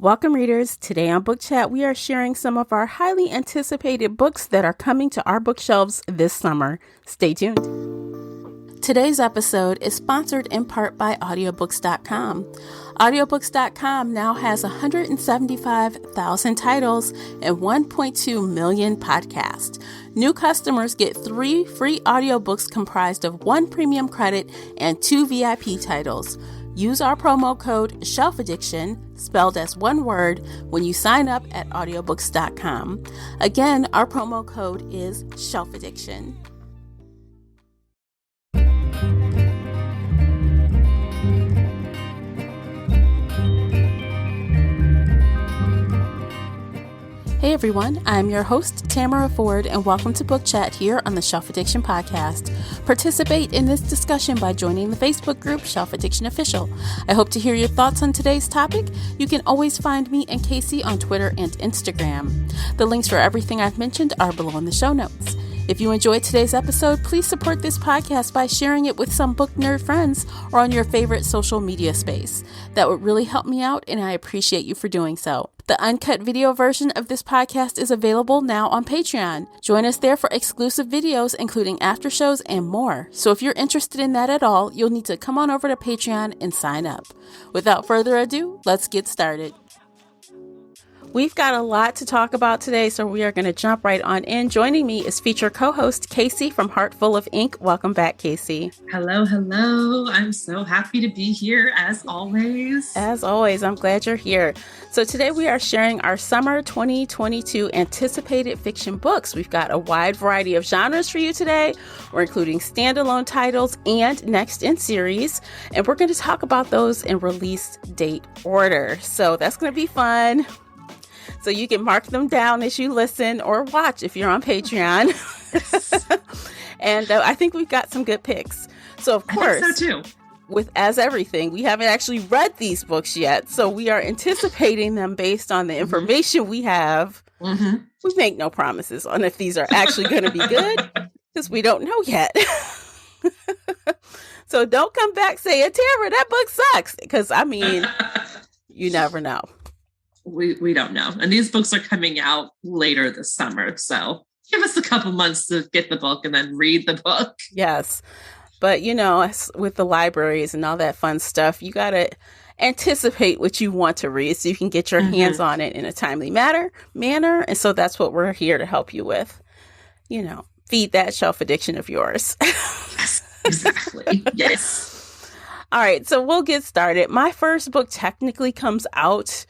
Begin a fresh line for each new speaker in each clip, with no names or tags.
Welcome, readers. Today on Book Chat, we are sharing some of our highly anticipated books that are coming to our bookshelves this summer. Stay tuned. Today's episode is sponsored in part by audiobooks.com. Audiobooks.com now has 175,000 titles and 1.2 million podcasts. New customers get 3 free audiobooks comprised of 1 premium credit and 2 VIP titles. Use our promo code SHELFADDICTION, spelled as one word, when you sign up at audiobooks.com. Again, our promo code is SHELFADDICTION. Hey everyone, I'm your host, Tamara Ford, and welcome to Book Chat here on the Shelf Addiction Podcast. Participate in this discussion by joining the Facebook group Shelf Addiction Official. I hope to hear your thoughts on today's topic. You can always find me and Casey on Twitter and Instagram. The links for everything I've mentioned are below in the show notes. If you enjoyed today's episode, please support this podcast by sharing it with some book nerd friends or on your favorite social media space. That would really help me out, and I appreciate you for doing so. The uncut video version of this podcast is available now on Patreon. Join us there for exclusive videos, including after shows and more. So if you're interested in that at all, you'll need to come on over to Patreon and sign up. Without further ado, let's get started. We've got a lot to talk about today, so we are going to jump right on in. Joining me is feature co-host Casey from Heart Full of Ink. Welcome back, Casey.
Hello, hello. I'm so happy to be here, as always.
As always, I'm glad you're here. So today we are sharing our summer 2022 anticipated fiction books. We've got a wide variety of genres for you today. We're including standalone titles and next in series, and we're going to talk about those in release date order. So that's going to be fun. So you can mark them down as you listen or watch if you're on Patreon. And I think we've got some good picks. So of course,
I think so too.
With as everything, we haven't actually read these books yet. So we are anticipating them based on the information we have. Mm-hmm. We make no promises on if these are actually going to be good because we don't know yet. So don't come back saying, Tara, that book sucks. Because I mean, you never know.
We don't know. And these books are coming out later this summer. So give us a couple months to get the book and then read the book.
Yes. But, you know, with the libraries and all that fun stuff, you got to anticipate what you want to read so you can get your hands on it in a timely manner. And so that's what we're here to help you with. You know, feed that shelf addiction of yours.
Yes, exactly. Yes.
All right. So we'll get started. My first book technically comes out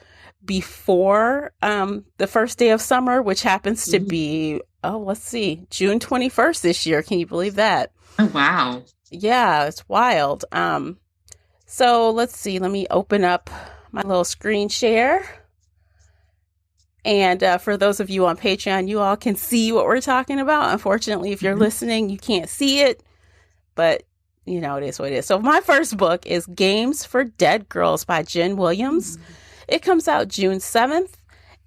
before the first day of summer, which happens to be, June 21st this year. Can you believe that?
Oh, wow.
Yeah, it's wild. So let's see. Let me open up my little screen share. And for those of you on Patreon, you all can see what we're talking about. Unfortunately, if you're listening, you can't see it. But, you know, it is what it is. So my first book is Games for Dead Girls by Jen Williams. It comes out June 7th,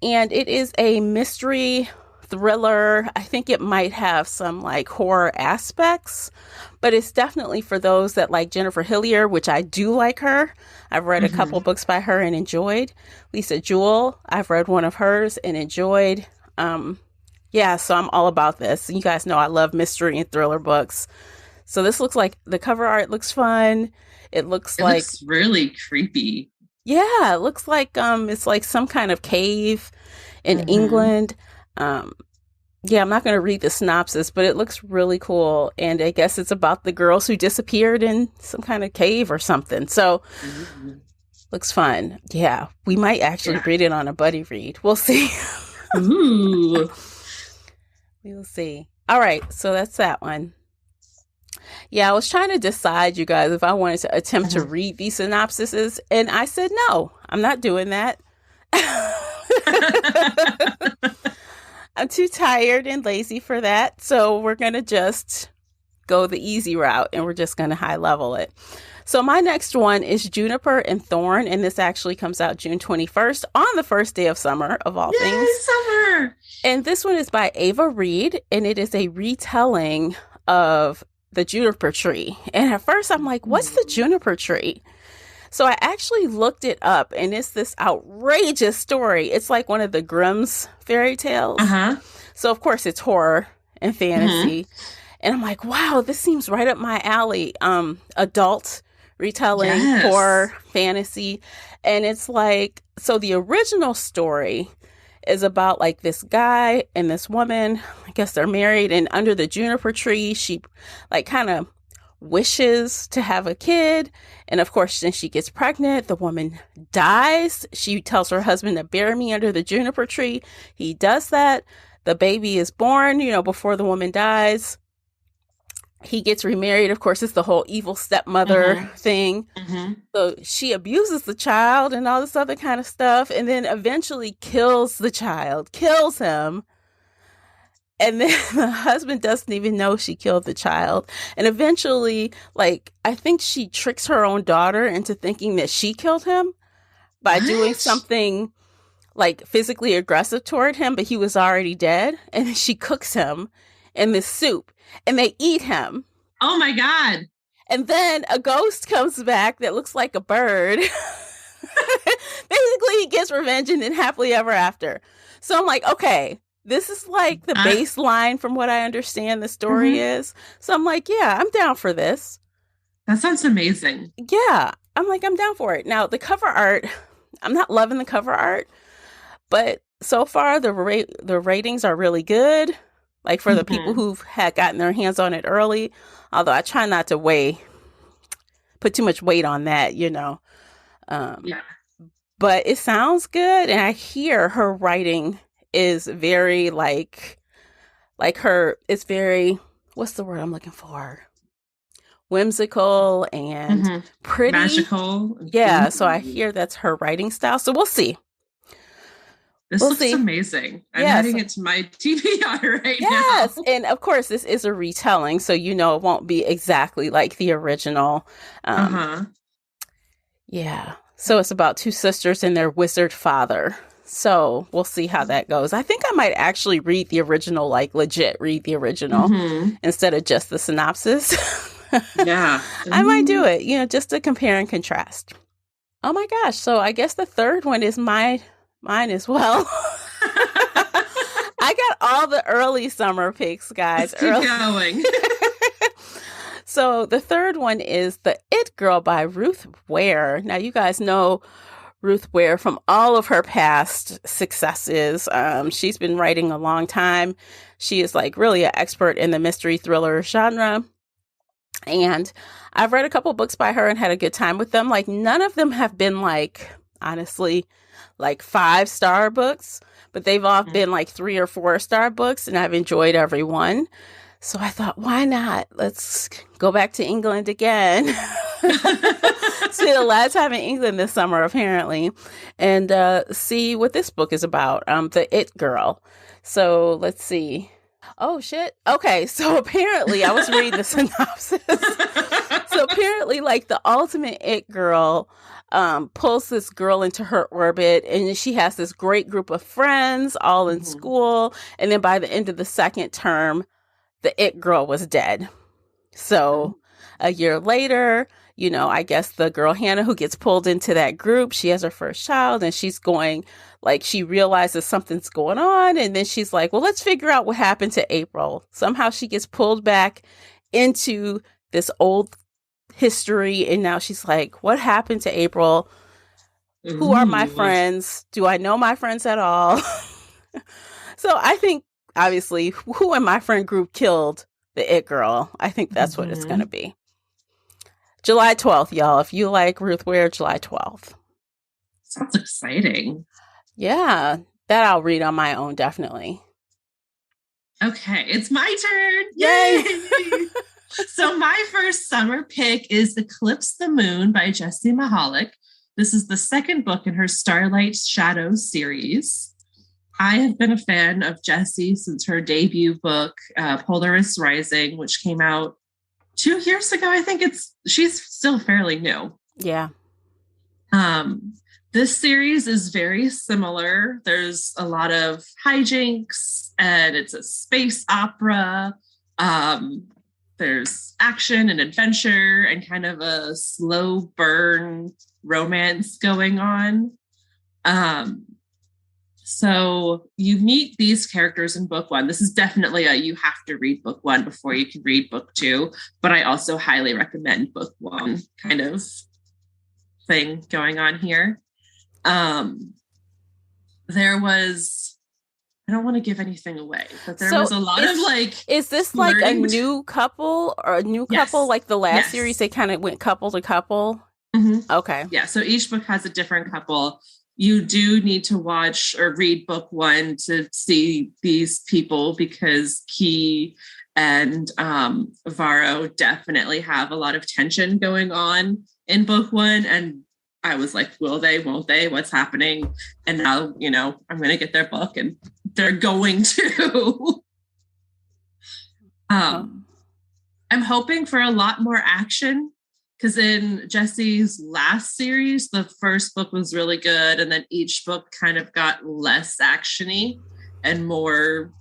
and it is a mystery thriller. I think it might have some like horror aspects, but it's definitely for those that like Jennifer Hillier, which I do like her. I've read a couple books by her and enjoyed. Lisa Jewell, I've read one of hers and enjoyed. So I'm all about this. You guys know I love mystery and thriller books. So this looks like the cover art looks fun. It looks
really creepy.
Yeah, it looks like it's like some kind of cave in England. I'm not going to read the synopsis, but it looks really cool. And I guess it's about the girls who disappeared in some kind of cave or something. So looks fun. Yeah, we might actually read it on a buddy read. We'll see.
Ooh.
We'll see. All right, so that's that one. Yeah, I was trying to decide, you guys, if I wanted to attempt to read these synopsises, and I said, no, I'm not doing that. I'm too tired and lazy for that. So we're going to just go the easy route, and we're just going to high level it. So my next one is Juniper and Thorn, and this actually comes out June 21st on the first day of summer, of all things.
Summer!
And this one is by Ava Reed, and it is a retelling of the juniper tree. And at first I'm like, what's the juniper tree? So I actually looked it up, and it's this outrageous story. It's like one of the Grimm's fairy tales.
Uh-huh.
So of course it's horror and
Hmm.
fantasy. And I'm like, wow, this seems right up my alley. Adult retelling,
Yes.
horror, fantasy. And it's like, so the original story is about like this guy and this woman. I guess they're married, and under the juniper tree, she like kind of wishes to have a kid. And of course, then she gets pregnant. The woman dies. She tells her husband to bury me under the juniper tree. He does that. The baby is born, before the woman dies. He gets remarried. Of course, it's the whole evil stepmother
Hmm.
thing.
Hmm.
So she abuses the child and all this other kind of stuff, and then eventually kills the child, kills him. And then the husband doesn't even know she killed the child. And eventually, like, I think she tricks her own daughter into thinking that she killed him by doing
What?
something like physically aggressive toward him, but he was already dead. And she cooks him in this soup and they eat him.
Oh my God.
And then a ghost comes back that looks like a bird. Basically, he gets revenge and then happily ever after. So I'm like, okay, this is like the
Uh,
baseline from what I understand the story
mhm.
is. So I'm like, yeah, I'm down for this.
That sounds amazing.
Yeah, I'm like, I'm down for it. Now, the cover art, I'm not loving the cover art, but so far the ratings are really good. Like for the people
Hmm.
who've had gotten their hands on it early, although I try not to put too much weight on that. Um,
Yeah.
but it sounds good, and I hear her writing is very like her. It's very, what's the word I'm looking for? Whimsical and
Hmm.
pretty.
Magical.
Yeah, so I
Ooh.
hear that's her writing style. So we'll see.
This
We'll
looks
see.
amazing. I'm
Yes.
adding it to my TBR right
Yes.
now.
And of course, this is a retelling, so it won't be exactly like the original. Um,
Uh-huh.
yeah. So it's about two sisters and their wizard father. So we'll see how that goes. I think I might actually read the original, like legit read the original
Hmm.
instead of just the synopsis.
Yeah.
I might do
Ooh.
it, just to compare and contrast. Oh my gosh. So I guess the third one is mine as well. I got all the early summer picks,
Let's
guys.
keep
Early.
going.
So the third one is The It Girl by Ruth Ware. Now you guys know Ruth Ware from all of her past successes. She's been writing a long time. She is like really an expert in the mystery thriller genre. And I've read a couple books by her and had a good time with them. Like none of them have been like, honestly, like 5-star books, but they've all been like 3 or 4-star books, and I've enjoyed every one. So I thought, why not? Let's go back to England again. Spent a lot of time in England this summer, apparently, and see what this book is about. The It Girl. So let's see. Oh shit. Okay, so apparently I was reading the synopsis. So apparently, like the ultimate It Girl pulls this girl into her orbit, and she has this great group of friends all in
Mhm.
school. And then by the end of the second term, the It Girl was dead. So a year later, I guess the girl Hannah who gets pulled into that group, she has her first child, and she's going, like, she realizes something's going on. And then she's like, well, let's figure out what happened to April. Somehow she gets pulled back into this old history. And now she's like, what happened to April? Who are my
Ooh.
friends? Do I know my friends at all? So I think, obviously, who in my friend group killed the It Girl? I think that's what it's going to
Mhm.
be. July 12th, y'all. If you like Ruth Ware, July 12th.
Sounds exciting.
Yeah, that I'll read on my own, definitely.
Okay, it's my turn.
Yay!
Yay! So my first summer pick is Eclipse the Moon by Jessie Mahalik. This is the second book in her Starlight Shadows series. I have been a fan of Jessie since her debut book, Polaris Rising, which came out 2 years ago. I think she's still fairly new.
Yeah.
Um, this series is very similar. There's a lot of hijinks, and it's a space opera. There's action and adventure and kind of a slow burn romance going on. So you meet these characters in book one. This is definitely you have to read book one before you can read book two, but I also highly recommend book one kind of thing going on here. There was, I don't want to give anything away, but there was a lot of like.
Is this like a new couple or a new couple? Like the last series, they kind of went couple to couple.
Mm-hmm.
Okay.
Yeah. So each book has a different couple. You do need to watch or read book one to see these people because Key and Varro definitely have a lot of tension going on in book one. And I was like, will they, won't they? What's happening? And now, I'm going to get their book and they're going to. I'm hoping for a lot more action. Because in Jesse's last series, the first book was really good. And then each book kind of got less actiony and more,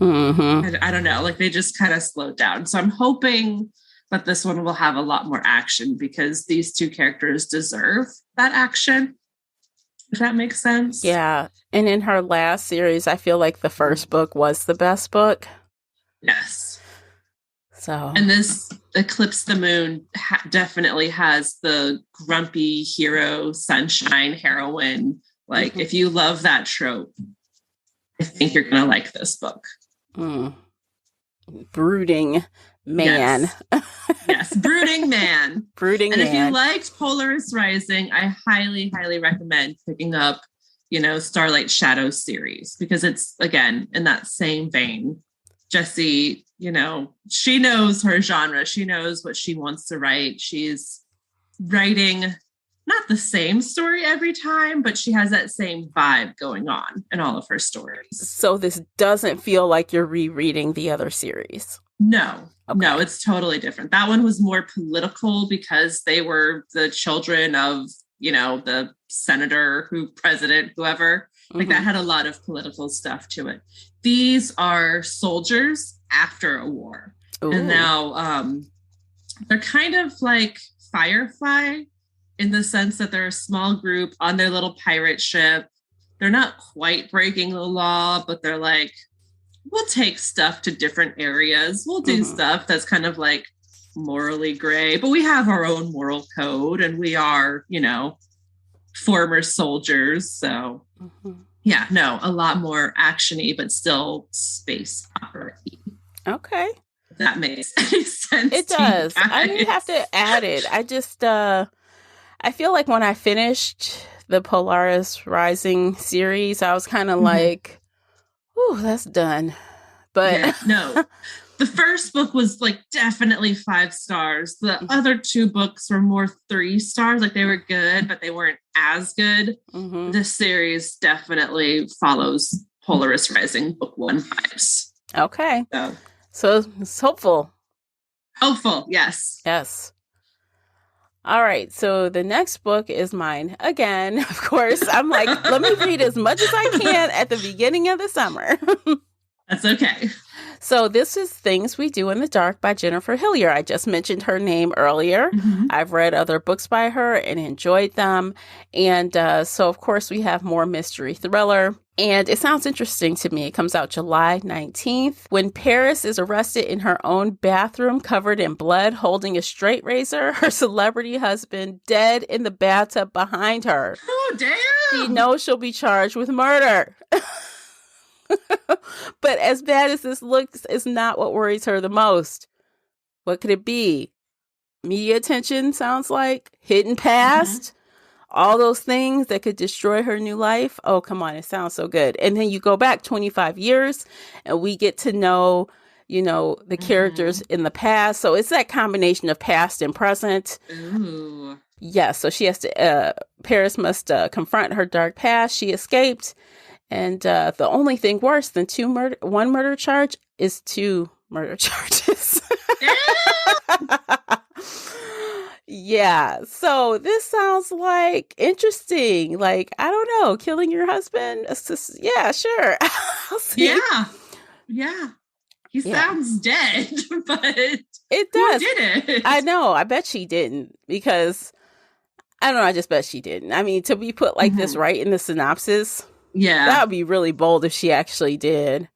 I don't know, like they just kind of slowed down. So I'm hoping that this one will have a lot more action because these two characters deserve that action. If that makes sense.
Yeah. And in her last series, I feel like the first book was the best book.
Yes.
So,
and this Eclipse the Moon definitely has the grumpy hero, sunshine heroine. Like, if you love that trope, I think you're going to like this book.
Brooding man.
Yes, brooding man.
Brooding
and
man.
And if you liked Polaris Rising, I highly, highly recommend picking up, Starlight Shadows series because it's, again, in that same vein. Jessie, she knows her genre. She knows what she wants to write. She's writing not the same story every time, but she has that same vibe going on in all of her stories.
So this doesn't feel like you're rereading the other series.
No, no, it's totally different. That one was more political because they were the children of, the senator, president, whoever. Like that had a lot of political stuff to it. These are soldiers after a war. Ooh. And now they're kind of like Firefly in the sense that they're a small group on their little pirate ship. They're not quite breaking the law, but they're like, we'll take stuff to different areas. We'll do stuff that's kind of like morally gray, but we have our own moral code and we are, former soldiers. So yeah, no, a lot more actiony, but still space opera-y.
Okay.
If that makes any sense.
It does. I didn't have to add it. I just, I feel like when I finished the Polaris Rising series, I was kind of like, "Ooh, that's done." But
no, the first book was like definitely 5 stars. The other 2 books were more 3 stars. Like they were good, but they weren't as good. This series definitely follows Polaris Rising book 1 vibes.
Okay. So it's hopeful.
Hopeful, yes.
Yes. All right. So the next book is mine again. Of course, I'm like, let me read as much as I can at the beginning of the summer.
That's okay.
So this is Things We Do in the Dark by Jennifer Hillier. I just mentioned her name earlier. I've read other books by her and enjoyed them. And so, of course, we have more mystery thriller. And it sounds interesting to me. It comes out July 19th. When Paris is arrested in her own bathroom, covered in blood, holding a straight razor, her celebrity husband dead in the bathtub behind her.
Oh, damn!
She knows she'll be charged with murder. But as bad as this looks, it's not what worries her the most. What could it be? Media attention, sounds like. Hidden past. All those things that could destroy her new life. Oh, come on. It sounds so good. And then you go back 25 years and we get to know, the characters in the past. So it's that combination of past and present.
Ooh.
Yeah. So she has to, Paris must confront her dark past. She escaped. And the only thing worse than one murder charge is 2 murder charges. Yeah. So this sounds like interesting. Like, I don't know, killing your husband. Yeah, sure. I'll see.
Yeah. He sounds dead, but
it does.
Who did it?
I know. I bet she didn't because I don't know. I just bet she didn't. I mean, to be put like this right in the synopsis, that would be really bold if she actually did.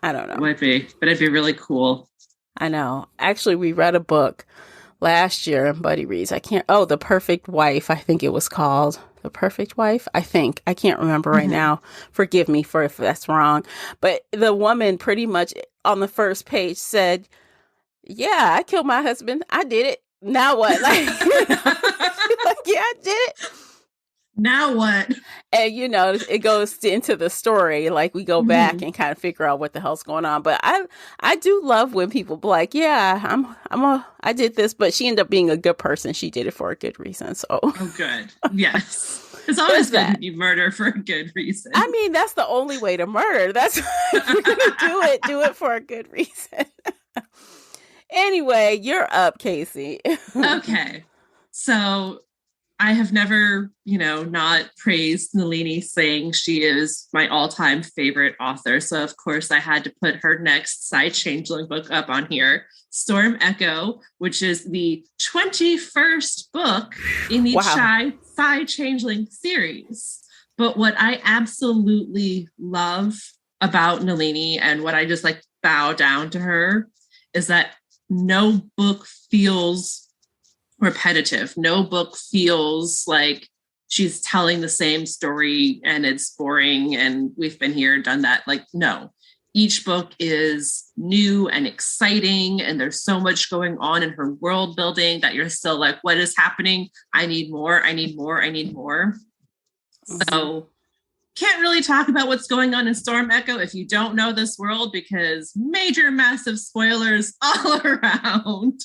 I don't know.
It would be, but it'd be really cool.
I know. Actually, we read a book last year in Buddy Reads. The Perfect Wife, I think it was called. The Perfect Wife, I think. I can't remember right now. Forgive me for if that's wrong. But the woman pretty much on the first page said, yeah, I killed my husband. I did it. Now what? Like, yeah, I did it.
Now what?
And, it goes into the story. Like, we go back and kind of figure out what the hell's going on. But I do love when people be like, yeah, I did this, but she ended up being a good person. She did it for a good reason. So.
Oh, good. Yes. It's always good to murder for a good reason.
I mean, that's the only way to murder. That's if you're going to do it for a good reason. Anyway, you're up, Casey.
Okay. So I have never, not praised Nalini Singh. She is my all-time favorite author. So, of course, I had to put her next Side Changeling book up on here, Storm Echo, which is the 21st book in the Side Changeling series. But what I absolutely love about Nalini and what I just bow down to her is that no book feels repetitive. No book feels like she's telling the same story and it's boring and we've been here, done that. No. Each book is new and exciting and there's so much going on in her world building that you're still like, what is happening? I need more. I need more. I need more. So can't really talk about what's going on in Storm Echo if you don't know this world because major, massive spoilers all around.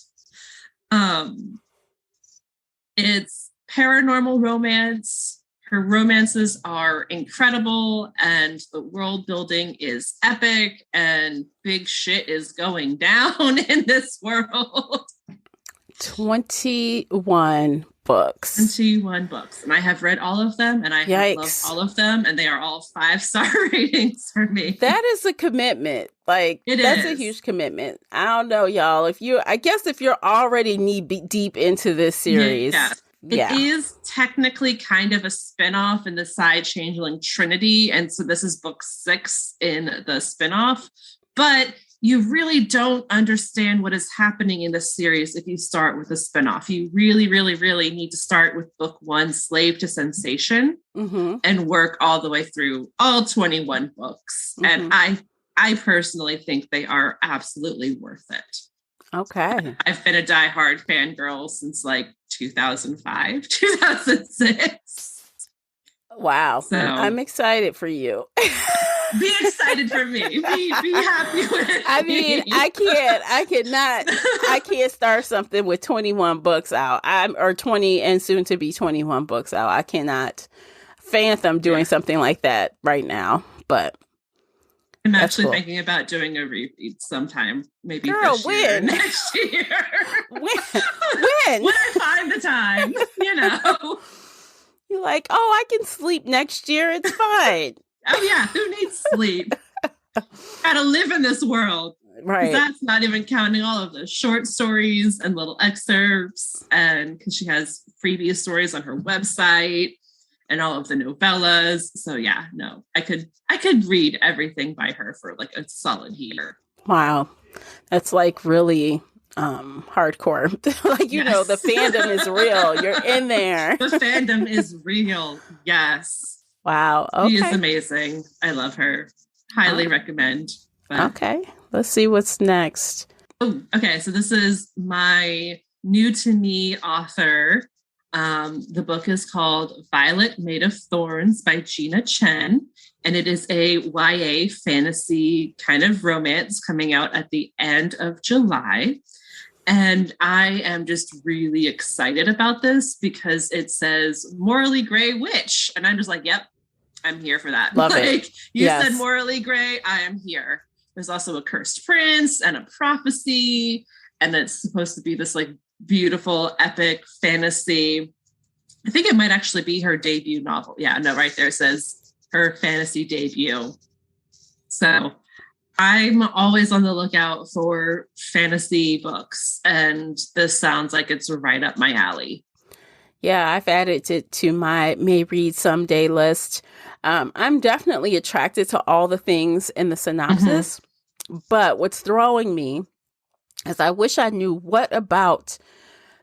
It's paranormal romance. Her romances are incredible and the world building is epic and big shit is going down in this world.
21 books.
21 books. And I have read all of them and I have loved all of them and they are all 5-star ratings for me.
That is a commitment. That's a huge commitment. I don't know, y'all. If you're already knee deep into this series.
It is technically kind of a spinoff in the Side Changeling Trinity. And so this is book 6 in the spinoff. But you really don't understand what is happening in the series if you start with a spinoff. You really, really, really need to start with book 1, Slave to Sensation, and work all the way through all 21 books. And I personally think they are absolutely worth it.
Okay.
I've been a diehard fangirl since 2005, 2006.
Wow. So I'm excited for you.
Be excited for me. Be happy with it.
I mean, I can't start something with 21 books out. Or 20 and soon to be 21 books out. I cannot fathom doing something like that right now, but
I'm actually thinking about doing a repeat sometime, maybe this year, next year. When? When I find the time,
You're like, I can sleep next year. It's fine.
Oh, yeah. Who needs sleep? Gotta live in this world.
Right.
That's not even counting all of the short stories and little excerpts. And because she has freebie stories on her website and all of the novellas. So yeah, no, I could read everything by her for a solid year.
Wow. That's really hardcore. The fandom is real. You're in there.
The fandom is real. Yes.
Wow. Okay.
She is amazing. I love her. Highly recommend. But...
Okay. Let's see what's next.
Oh, okay. So this is my new to me author. The book is called Violet Made of Thorns by Gina Chen. And it is a YA fantasy kind of romance coming out at the end of July. And I am just really excited about this because it says morally gray witch. And I'm just like, yep, I'm here for that.
Love it.
You said morally gray, I am here. There's also a cursed prince and a prophecy. And it's supposed to be this beautiful, epic fantasy. I think it might actually be her debut novel. Yeah, no, right there it says her fantasy debut. So I'm always on the lookout for fantasy books, and this sounds like it's right up my alley.
Yeah, I've added it to my may read someday list. I'm definitely attracted to all the things in the synopsis, but what's throwing me is I wish I knew what about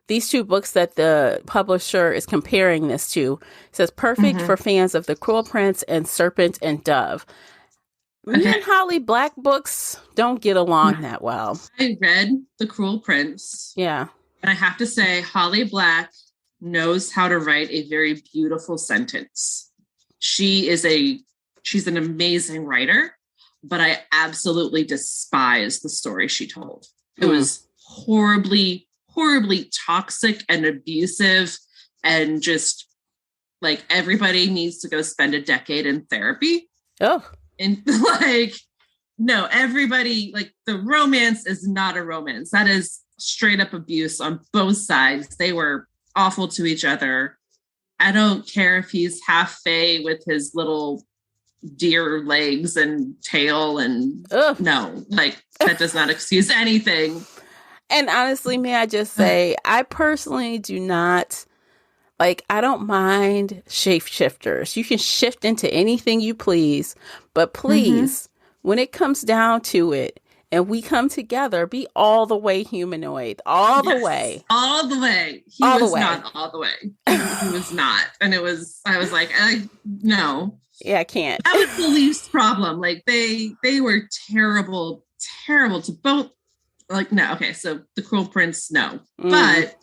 these two books that the publisher is comparing this to. It says perfect for fans of The Cruel Prince and Serpent and Dove. Me and Holly Black books don't get along that well.
I read The Cruel Prince.
Yeah.
And I have to say, Holly Black knows how to write a very beautiful sentence. She's an amazing writer, but I absolutely despise the story she told. It was horribly, horribly toxic and abusive, and just like everybody needs to go spend a decade in therapy.
Oh.
And like, no, everybody, like, the romance is not a romance. That is straight up abuse on both sides. They were awful to each other. I don't care if he's half fae with his little deer legs and tail and no, like, that does not excuse anything.
And honestly, may I just say, I personally do not, like, I don't mind shapeshifters. You can shift into anything you please, but please, when it comes down to it, and we come together, be all the way humanoid, all the way.
All the way. He was not all the way. He was not. And I was like, no.
Yeah, I can't.
That was the least problem. Like, they were terrible, terrible to both. Like, no. Okay, so The Cruel Prince, no. But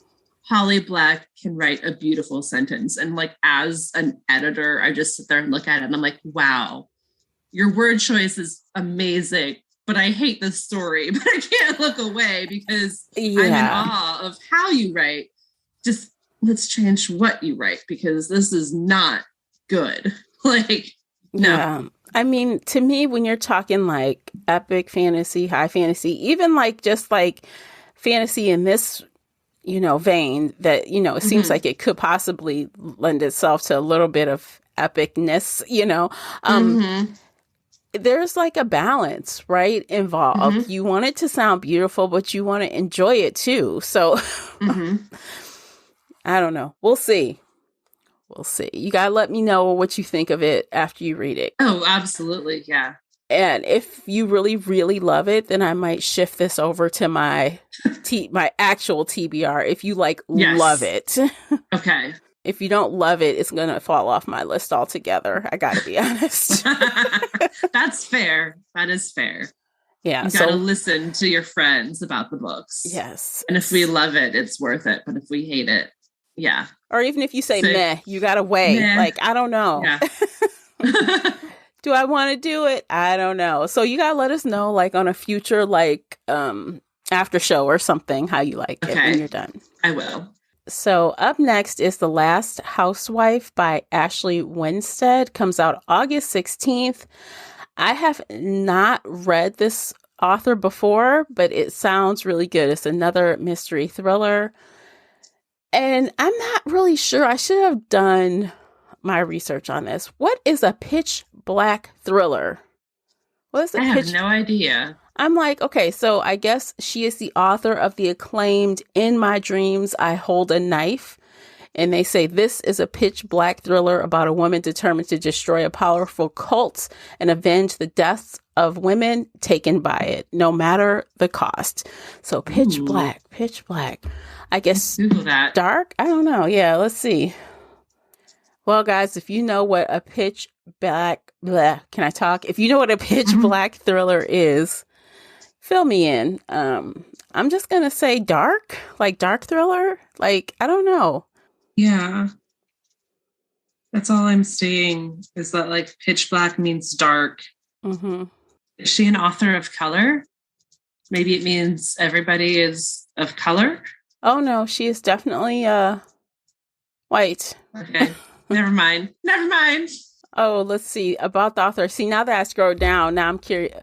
Holly Black can write a beautiful sentence. And like, as an editor, I just sit there and look at it and I'm like, wow, your word choice is amazing. But I hate this story, but I can't look away because I'm in awe of how you write. Just let's change what you write because this is not good. Like, no.
Yeah. I mean, to me, when you're talking like epic fantasy, high fantasy, even like just like fantasy in this, vein that, it seems like it could possibly lend itself to a little bit of epicness, there's like a balance, right, involved. You want it to sound beautiful, but you want to enjoy it too. So I don't know. We'll see. You got to let me know what you think of it after you read it.
Oh, absolutely. Yeah.
And if you really, really love it, then I might shift this over to my my actual TBR if you love it.
Okay.
If you don't love it, it's going to fall off my list altogether. I got to be honest.
That's fair. That is fair.
Yeah.
You got to listen to your friends about the books.
Yes.
And if we love it, it's worth it. But if we hate it, yeah.
Or even if you say meh, you got to weigh.
Meh.
Like, I don't know.
Yeah.
Do I want to do it? I don't know. So you got to let us know, like, on a future, like, after show or something, how you like it when you're done.
I will.
So up next is The Last Housewife by Ashley Winstead. Comes out August 16th. I have not read this author before, but it sounds really good. It's another mystery thriller. And I'm not really sure. I should have done my research on this. What is a pitch black thriller? What is
I have no idea.
I'm like, okay, so I guess she is the author of the acclaimed In My Dreams, I Hold a Knife. And they say this is a pitch black thriller about a woman determined to destroy a powerful cult and avenge the deaths of women taken by it, no matter the cost. So pitch black. I guess
Google that.
Dark? I don't know. Yeah, let's see. Well, guys, if you know what a pitch black, can I talk? If you know what a pitch black thriller is, fill me in. I'm just going to say dark, like dark thriller. Like, I don't know.
Yeah. That's all I'm seeing is that like pitch black means dark. Is she an author of color? Maybe it means everybody is of color.
Oh, no, she is definitely white.
Okay. Never mind.
Oh, let's see about the author. See, now that I scroll down, now I'm curious.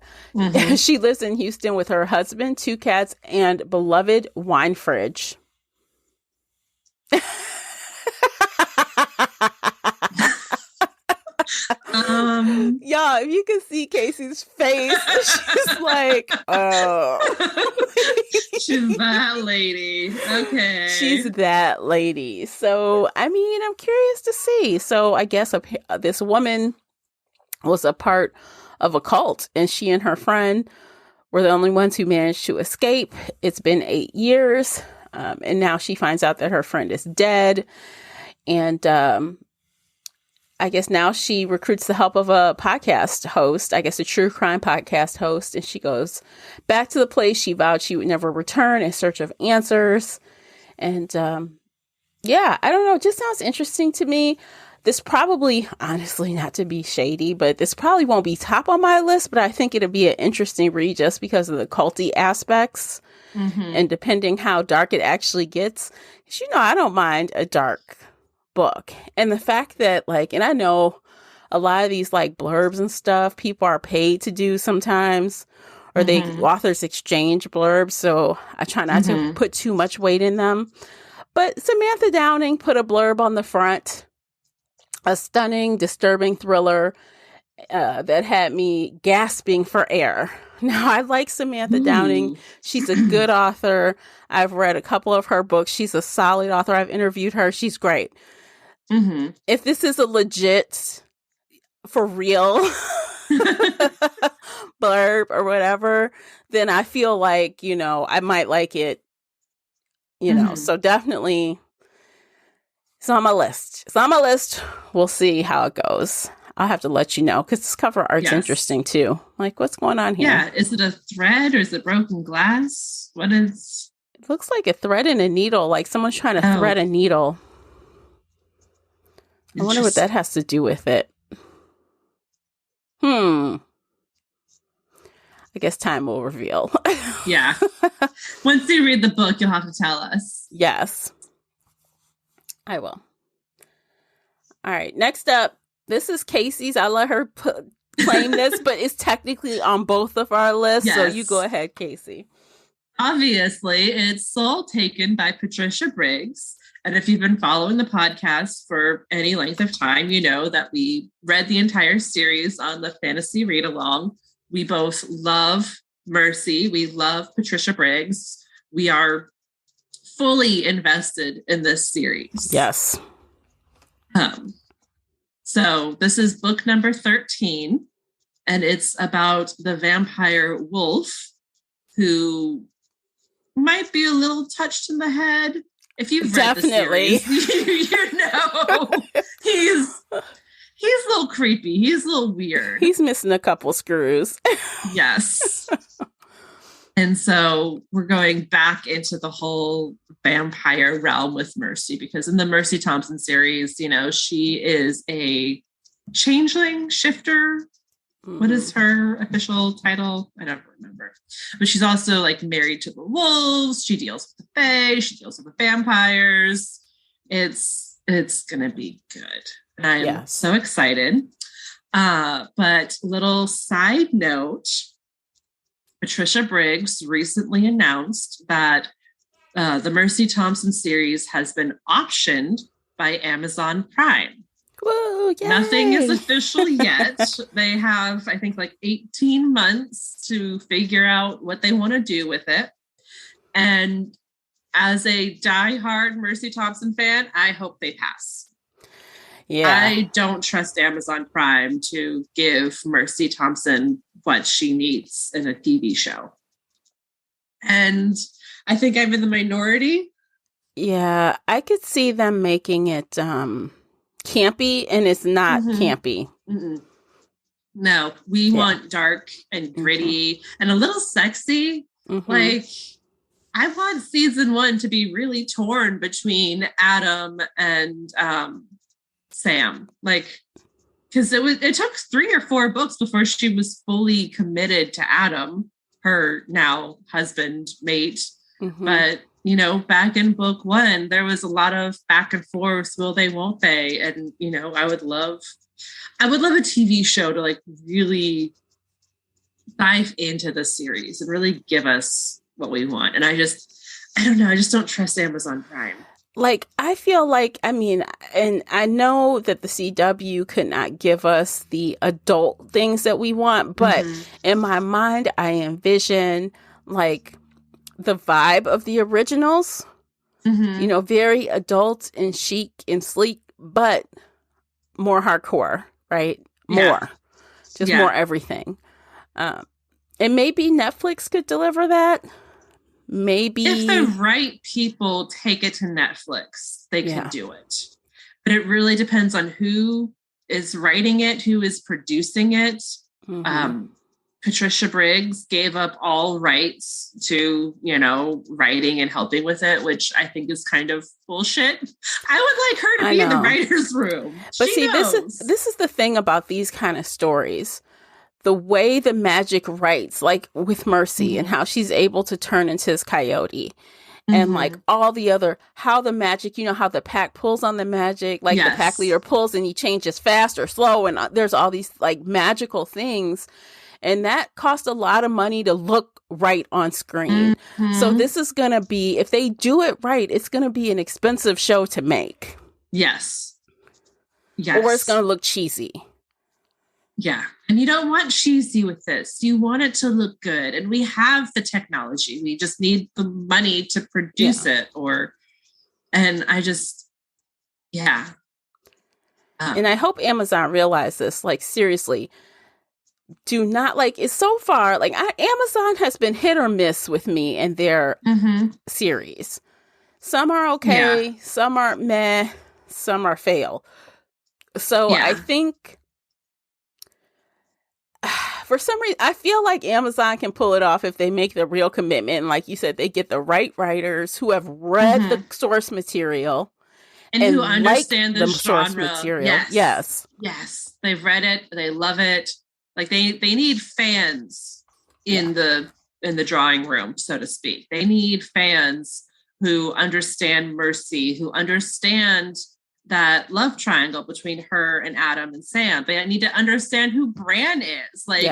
She lives in Houston with her husband, 2 cats, and beloved wine fridge. Yeah, if you can see Casey's face, she's like, oh.
She's that lady. Okay.
She's that lady. So, I mean, I'm curious to see. So, I guess this woman was a part of a cult, and she and her friend were the only ones who managed to escape. It's been 8 years, and now she finds out that her friend is dead. And I guess now she recruits the help of a podcast host, I guess a true crime podcast host, and she goes back to the place she vowed she would never return in search of answers. And yeah, I don't know, it just sounds interesting to me. This probably, honestly, not to be shady, but this probably won't be top on my list, but I think it'll be an interesting read just because of the culty aspects. And depending how dark it actually gets, 'cause, I don't mind a dark book. And the fact that, like, and I know a lot of these like blurbs and stuff people are paid to do sometimes, or they authors exchange blurbs, so I try not to put too much weight in them. But Samantha Downing put a blurb on the front, a stunning, disturbing thriller that had me gasping for air. Now, I like Samantha Downing. She's a good author. I've read a couple of her books. She's a solid author. I've interviewed her. She's great. If this is a legit, for real blurb or whatever, then I feel like, I might like it, so definitely it's on my list. We'll see how it goes. I'll have to let you know because this cover art's interesting too. Like, what's going on here? Yeah.
Is it a thread or is it broken glass? What is?
It looks like a thread and a needle, like someone's trying to thread a needle. I wonder what that has to do with it. I guess time will reveal.
Yeah. Once you read the book, you'll have to tell us.
Yes. I will. All right. Next up, this is Casey's. I let her claim this, but it's technically on both of our lists. Yes. So you go ahead, Casey.
Obviously, it's Soul Taken by Patricia Briggs. And if you've been following the podcast for any length of time, you know that we read the entire series on the fantasy read along. We both love Mercy. We love Patricia Briggs. We are fully invested in this series.
Yes.
So this is book number 13, and it's about the vampire wolf who might be a little touched in the head. If you've read the series, he's a little creepy. He's a little weird.
He's missing a couple screws.
Yes. And so we're going back into the whole vampire realm with Mercy, because in the Mercy Thompson series, she is a changeling shifter. What is her official title? I don't remember. But she's also like married to the wolves. She deals with the fae. She deals with the vampires. It's going to be good. And I'm so excited. But little side note, Patricia Briggs recently announced that the Mercy Thompson series has been optioned by Amazon Prime.
Whoa, yay.
Nothing is official yet. They have, I think, like 18 months to figure out what they want to do with it. And as a diehard Mercy Thompson fan, I hope they pass. Yeah. I don't trust Amazon Prime to give Mercy Thompson what she needs in a TV show. And I think I'm in the minority.
Yeah, I could see them making it campy, and it's not campy.
No, we want dark and gritty and a little sexy. Like, I want season 1 to be really torn between Adam and Sam. Like, because it took 3 or 4 books before she was fully committed to Adam, her now husband, mate. But back in book 1, there was a lot of back and forth. Will they, won't they? And, I would love a TV show to like really dive into the series and really give us what we want. And I just don't trust Amazon Prime.
like, I feel like, I mean, and I know that the CW could not give us the adult things that we want, but in my mind, I envision like the vibe of the originals, you know, very adult and chic and sleek, but more hardcore, right? More, just more everything. And maybe Netflix could deliver that. Maybe
if the right people take it to Netflix, they can do it. But it really depends on who is writing it, who is producing it. Patricia Briggs gave up all rights to, you know, writing and helping with it, which I think is kind of bullshit. I would like her to be in the writer's room.
But see, this is the thing about these kind of stories. The way the magic writes, like with Mercy and how she's able to turn into this coyote and like all the other, how the magic, you know, how the pack pulls on the magic, like the pack leader pulls and he changes fast or slow. And there's all these like magical things. And that costs a lot of money to look right on screen. So this is going to be, if they do it right, it's going to be an expensive show to make.
Yes.
Or it's going to look cheesy.
Yeah. And you don't want cheesy with this. You want it to look good. And we have the technology. We just need the money to produce it. And I just, and
I hope Amazon realizes this, like, seriously, do not, like, it's so far, like, Amazon has been hit or miss with me in their series. Some are okay. Some are meh. Some are fail. So I think, for some reason, I feel like Amazon can pull it off if they make the real commitment. And like you said, they get the right writers who have read the source material
and who understand the
source
genre.
Material. Yes.
They've read it. They love it. Like they need fans in the drawing room, so to speak. They need fans who understand Mercy, who understand that love triangle between her and Adam and Sam. They need to understand who Bran is. Like,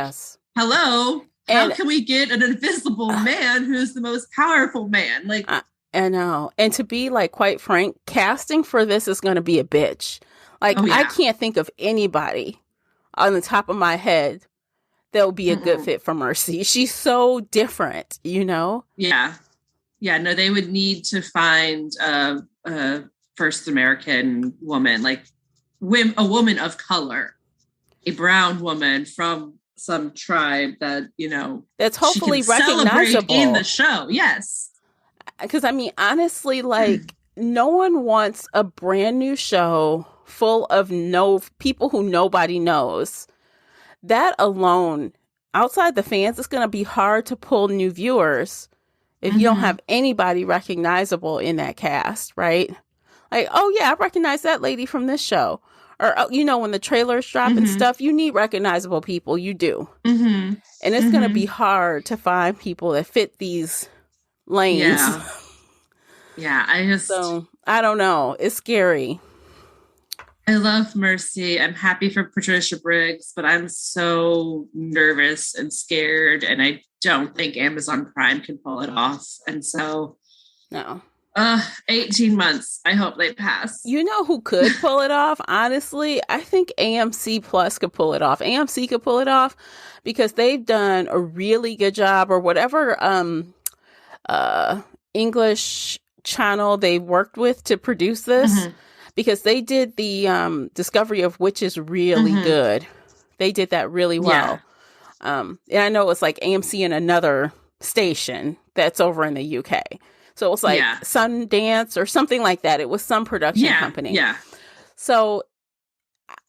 hello, how can we get an invisible man who's the most powerful man? Like,
I know. And to be like quite frank, casting for this is going to be a bitch. Like, I can't think of anybody on the top of my head that would be a good fit for Mercy. She's so different, you know?
Yeah. No, they would need to find a first American woman, like a woman of color, a brown woman from some tribe that, you know,
that's hopefully recognizable
in the show. Yes.
Because I mean, honestly, like no one wants a brand new show full of people who nobody knows. That alone, outside the fans, it's going to be hard to pull new viewers if you don't have anybody recognizable in that cast, right? Like, oh yeah, I recognize that lady from this show. Or, you know, when the trailers drop and stuff, you need recognizable people. You do. And it's going to be hard to find people that fit these lanes. So, I don't know. It's scary.
I love Mercy. I'm happy for Patricia Briggs, but I'm so nervous and scared. And I don't think Amazon Prime can pull it off. And so...
No.
18 months. I hope they pass.
You know who could pull it off? Honestly, I think AMC Plus could pull it off. AMC could pull it off because they've done a really good job, or whatever English channel they worked with to produce this, because they did the Discovery of Witches really good. They did that really well. And I know it's like AMC and another station that's over in the UK. So it was like Sundance or something like that. It was some production company. So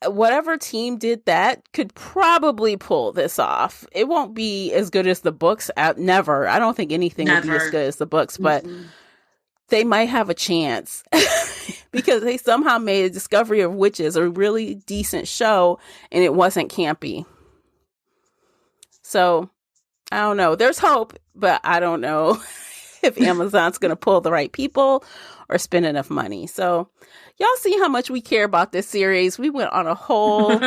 whatever team did that could probably pull this off. It won't be as good as the books. Never. I don't think anything will be as good as the books, but they might have a chance because they somehow made a Discovery of Witches a really decent show and it wasn't campy. So I don't know. There's hope, but I don't know if Amazon's going to pull the right people or spend enough money. So y'all see how much we care about this series. We went on a whole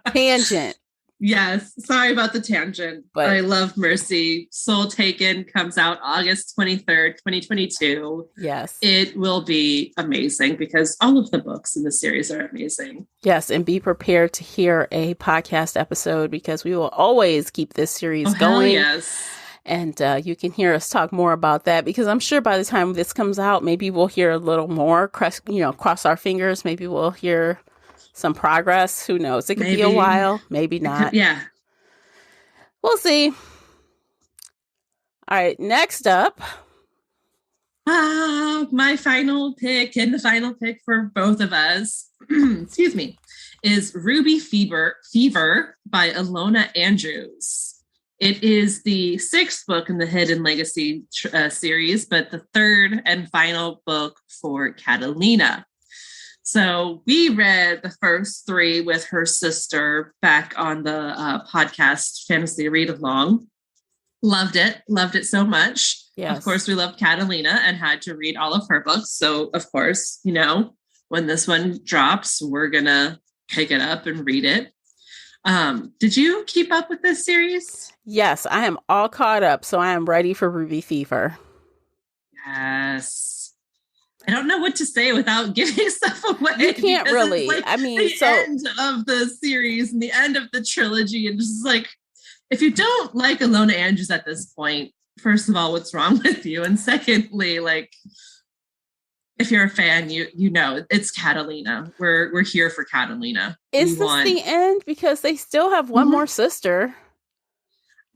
tangent
Yes. Sorry about the tangent.
But
I love Mercy. Soul Taken comes out August 23rd, 2022.
yes.
It will be amazing because all of the books in the series are amazing.
Yes. And be prepared to hear a podcast episode because we will always keep this series going.
Yes.
And you can hear us talk more about that because I'm sure by the time this comes out, maybe we'll hear a little more, cross our fingers. Maybe we'll hear some progress. Who knows? It could be a while. Maybe not.
Yeah.
We'll see. All right. Next up.
My final pick and the final pick for both of us, excuse me, is Ruby Fever by Ilona Andrews. It is the 6th book in the Hidden Legacy series, but the 3rd and final book for Catalina. So we read the first 3 with her sister back on the podcast Fantasy Read Along. Loved it so much. Yes. Of course, we loved Catalina and had to read all of her books. So, of course, when this one drops, we're going to pick it up and read it. Did you keep up with this series?
Yes, I am all caught up. So I am ready for Ruby Fever.
Yes. I don't know what to say without giving stuff away.
You can't really.
Like the end of the series and the end of the trilogy. And just like, if you don't like Ilona Andrews at this point, first of all, what's wrong with you? And secondly, like, if you're a fan, you know it's Catalina. We're here for Catalina.
Is this the end? Because they still have one more sister.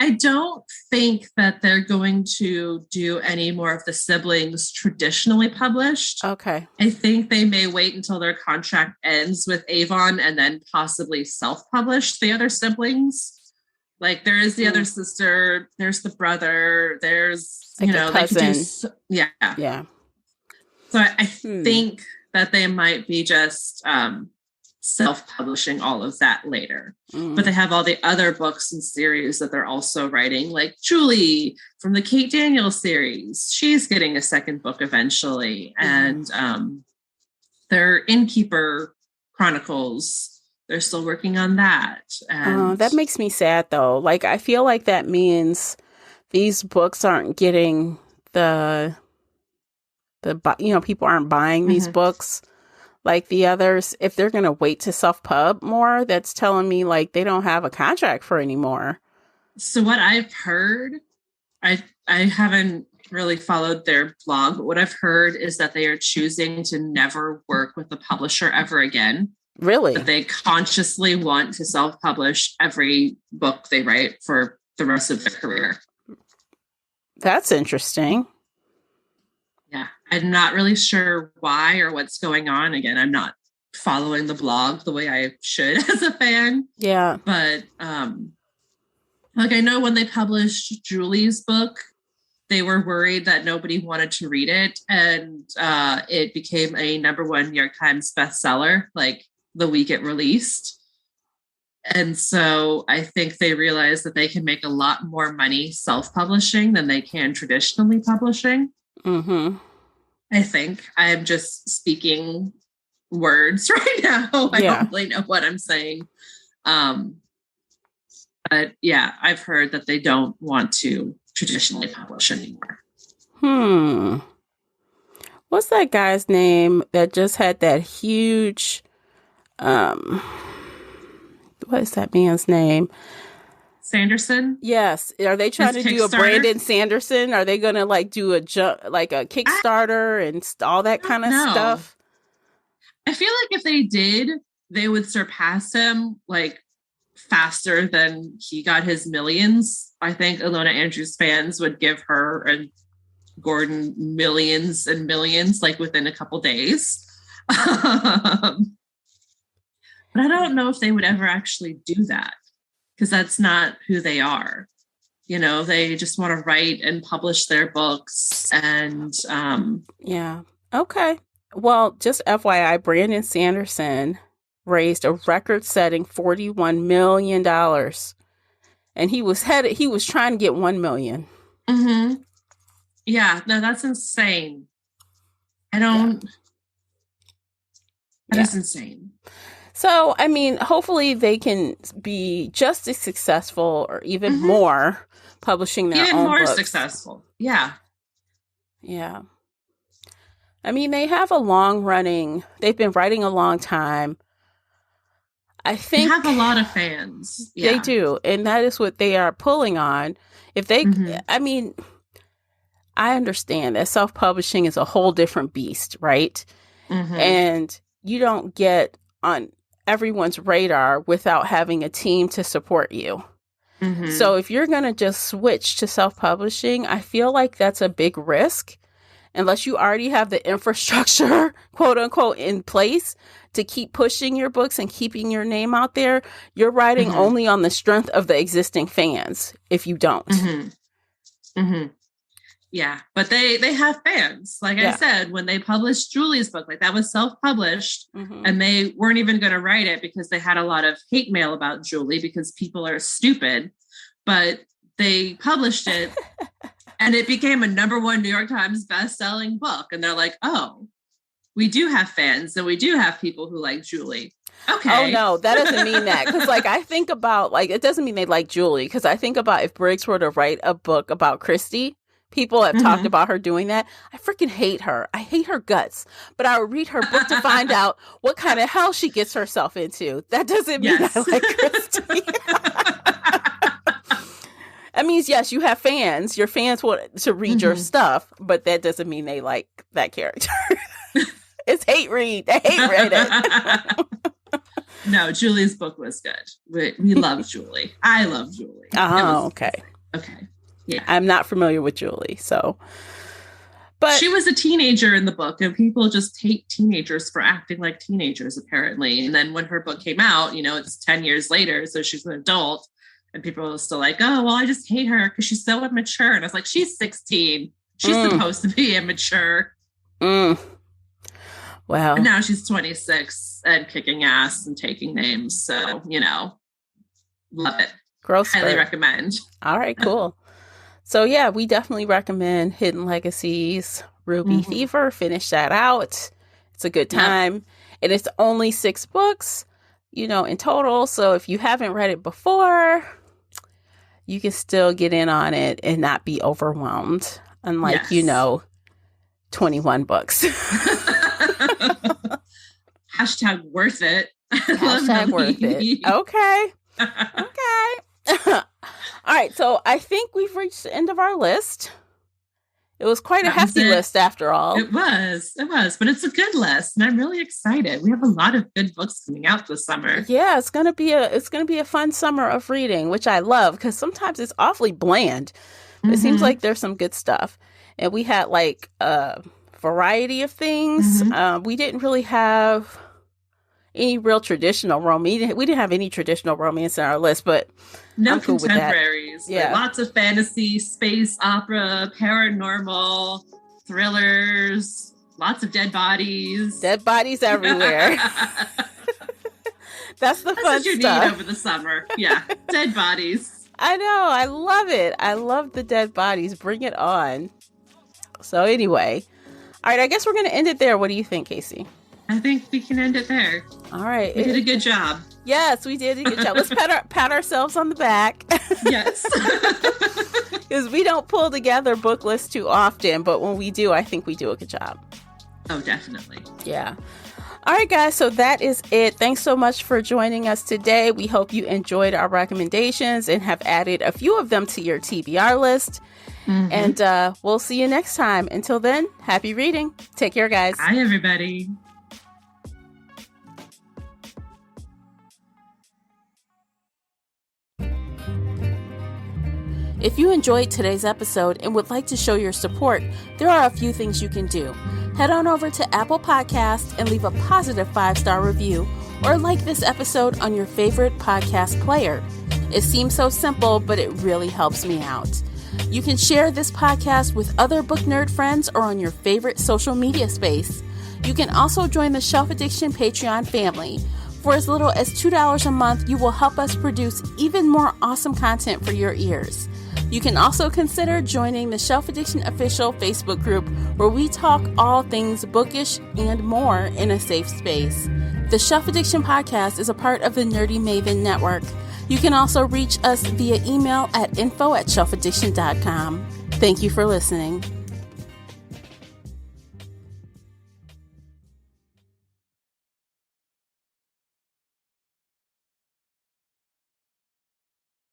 I don't think that they're going to do any more of the siblings traditionally published.
Okay.
I think they may wait until their contract ends with Avon and then possibly self-publish the other siblings. Like there is the other sister, there's the brother, there's, like
they could do,
yeah.
Yeah.
So I think that they might be just self-publishing all of that later. But they have all the other books and series that they're also writing, like Julie from the Kate Daniels series. She's getting a 2nd book eventually. And their Innkeeper Chronicles, they're still working on that. And
that makes me sad, though. Like, I feel like that means these books aren't getting the people aren't buying these books like the others. If they're going to wait to self-pub more, that's telling me like they don't have a contract for anymore.
So what I've heard, I haven't really followed their blog, but what I've heard is that they are choosing to never work with the publisher ever again.
Really?
That they consciously want to self-publish every book they write for the rest of their career.
That's interesting.
Yeah, I'm not really sure why or what's going on. Again, I'm not following the blog the way I should as a fan.
Yeah.
But like I know when they published Julie's book, they were worried that nobody wanted to read it. And it became a #1 New York Times bestseller, like the week it released. And so I think they realized that they can make a lot more money self-publishing than they can traditionally publishing.
Mm-hmm.
I think I'm just speaking words right now. I don't really know what I'm saying. But yeah, I've heard that they don't want to traditionally publish anymore.
What's that guy's name that just had that huge, what is that man's name?
Sanderson?
Yes. Are they trying to do a Brandon Sanderson? Are they going to like do a Kickstarter and all that kind of stuff?
I feel like if they did, they would surpass him like faster than he got his millions. I think Ilona Andrews fans would give her and Gordon millions and millions like within a couple days. But I don't know if they would ever actually do that because that's not who they are. You know, they just want to write and publish their books and
yeah. Okay. Well, just FYI, Brandon Sanderson raised a record-setting $41 million. And he was trying to get $1 million.
Mm-hmm. Yeah, no, that's insane. That is insane.
So, I mean, hopefully they can be just as successful or even more publishing their
even
own
more
books.
Successful. Yeah.
Yeah. I mean, they have they've been writing a long time. I think
they have a lot of fans. Yeah.
They do. And that is what they are pulling on. If they, I mean, I understand that self-publishing is a whole different beast, right? And you don't get on everyone's radar without having a team to support you. So if you're going to just switch to self-publishing, I feel like that's a big risk unless you already have the infrastructure, quote unquote, in place to keep pushing your books and keeping your name out there. You're writing only on the strength of the existing fans if you don't.
Yeah, but they have fans. Like I said, when they published Julie's book, like that was self-published and they weren't even going to write it because they had a lot of hate mail about Julie because people are stupid, but they published it and it became a #1 New York Times best-selling book. And they're like, oh, we do have fans and we do have people who like Julie. Okay.
Oh, no, that doesn't mean that. Because like I think about like, it doesn't mean they like Julie. Because I think about if Briggs were to write a book about Christy, people have talked about her doing that. I freaking hate her. I hate her guts. But I would read her book to find out what kind of hell she gets herself into. That doesn't mean I like Christy. That means, yes, you have fans. Your fans want to read your stuff, but that doesn't mean they like that character. It's hate read. They hate read it.
No, Julie's book was good. We love Julie. I love Julie.
Oh, okay.
Okay. Yeah.
I'm not familiar with Julie, so. But
she was a teenager in the book, and people just hate teenagers for acting like teenagers, apparently. And then when her book came out, it's 10 years later, so she's an adult, and people are still like, oh, well, I just hate her because she's so immature. And I was like, she's 16. She's supposed to be immature.
Wow.
And now she's 26 and kicking ass and taking names. So, love it.
Gross.
Highly recommend.
All right, cool. So, yeah, we definitely recommend Hidden Legacies, Ruby Fever. Finish that out. It's a good time. And it's only 6 books, in total. So if you haven't read it before, you can still get in on it and not be overwhelmed. Unlike, 21 books.
Hashtag worth it.
Hashtag worth it. Okay. All right. So I think we've reached the end of our list. It was quite a hefty list after all.
It was, but it's a good list. And I'm really excited. We have a lot of good books coming out this summer.
Yeah, it's going to be a fun summer of reading, which I love because sometimes it's awfully bland. It seems like there's some good stuff. And we had like a variety of things. We didn't really have any real traditional romance. We didn't have any traditional romance in our list, but
no
I'm cool
contemporaries.
Yeah,
lots of fantasy, space opera, paranormal, thrillers, lots of dead bodies.
Dead bodies everywhere. That's fun
what you
stuff.
need over the summer. Yeah, dead bodies.
I know. I love it. I love the dead bodies. Bring it on. So anyway, all right. I guess we're going to end it there. What do you think, Casey?
I think we can end it there.
All right.
We did a good job.
Yes, we did a good job. Let's pat ourselves on the back.
Yes.
Because we don't pull together book lists too often, but when we do, I think we do a good job.
Oh, definitely.
Yeah. All right, guys. So that is it. Thanks so much for joining us today. We hope you enjoyed our recommendations and have added a few of them to your TBR list. And we'll see you next time. Until then, happy reading. Take care, guys.
Bye, everybody.
If you enjoyed today's episode and would like to show your support, there are a few things you can do. Head on over to Apple Podcasts and leave a positive 5-star review, or like this episode on your favorite podcast player. It seems so simple, but it really helps me out. You can share this podcast with other book nerd friends or on your favorite social media space. You can also join the Shelf Addiction Patreon family. For as little as $2 a month, you will help us produce even more awesome content for your ears. You can also consider joining the Shelf Addiction Official Facebook group, where we talk all things bookish and more in a safe space. The Shelf Addiction Podcast is a part of the Nerdy Maven Network. You can also reach us via email at info@shelfaddiction.com. Thank you for listening.